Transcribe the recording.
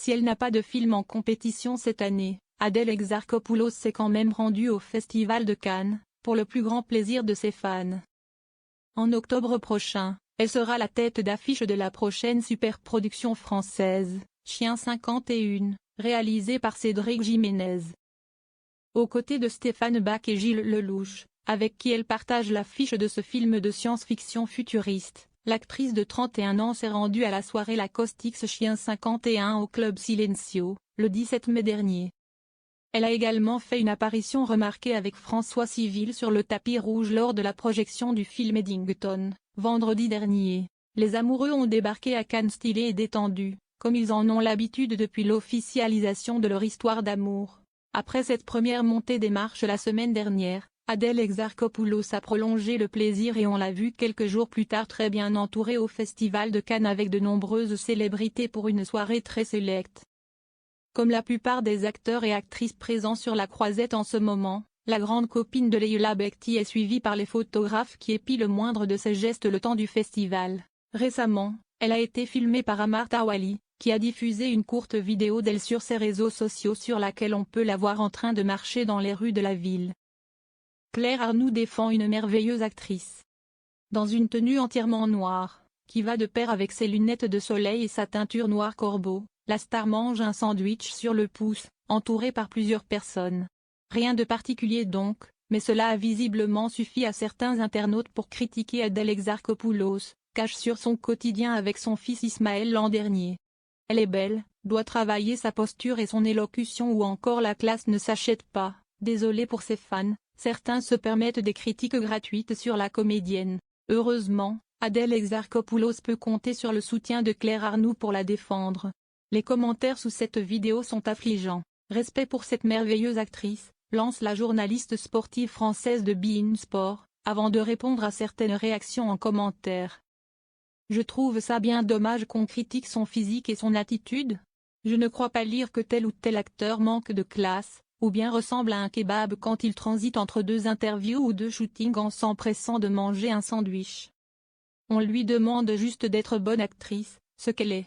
Si elle n'a pas de film en compétition cette année, Adèle Exarchopoulos s'est quand même rendue au Festival de Cannes, pour le plus grand plaisir de ses fans. En octobre prochain, elle sera la tête d'affiche de la prochaine superproduction française, Chien 51, réalisée par Cédric Jiménez. Aux côtés de Stéphane Bach et Gilles Lelouch, avec qui elle partage l'affiche de ce film de science-fiction futuriste, l'actrice de 31 ans s'est rendue à la soirée Lacoste X Chien 51 au Club Silencio, le 17 mai dernier. Elle a également fait une apparition remarquée avec François Civil sur le tapis rouge lors de la projection du film Eddington, vendredi dernier. Les amoureux ont débarqué à Cannes stylés et détendus, comme ils en ont l'habitude depuis l'officialisation de leur histoire d'amour. Après cette première montée des marches la semaine dernière, Adèle Exarchopoulos a prolongé le plaisir et on l'a vue quelques jours plus tard très bien entourée au Festival de Cannes avec de nombreuses célébrités pour une soirée très sélecte. Comme la plupart des acteurs et actrices présents sur la croisette en ce moment, la grande copine de Leila Bekti est suivie par les photographes qui épient le moindre de ses gestes le temps du festival. Récemment, elle a été filmée par Amar Tawali, qui a diffusé une courte vidéo d'elle sur ses réseaux sociaux sur laquelle on peut la voir en train de marcher dans les rues de la ville. Claire Arnoux défend une merveilleuse actrice. Dans une tenue entièrement noire, qui va de pair avec ses lunettes de soleil et sa teinture noire corbeau, la star mange un sandwich sur le pouce, entourée par plusieurs personnes. Rien de particulier donc, mais cela a visiblement suffi à certains internautes pour critiquer Adèle Exarchopoulos, cache sur son quotidien avec son fils Ismaël l'an dernier. Elle est belle, doit travailler sa posture et son élocution ou encore la classe ne s'achète pas, désolé pour ses fans, certains se permettent des critiques gratuites sur la comédienne. Heureusement, Adèle Exarchopoulos peut compter sur le soutien de Claire Arnoux pour la défendre. Les commentaires sous cette vidéo sont affligeants. Respect pour cette merveilleuse actrice, lance la journaliste sportive française de beIN Sport, avant de répondre à certaines réactions en commentaire. Je trouve ça bien dommage qu'on critique son physique et son attitude. Je ne crois pas lire que tel ou tel acteur manque de classe, ou bien ressemble à un kebab quand il transite entre deux interviews ou deux shootings en s'empressant de manger un sandwich. On lui demande juste d'être bonne actrice, ce qu'elle est.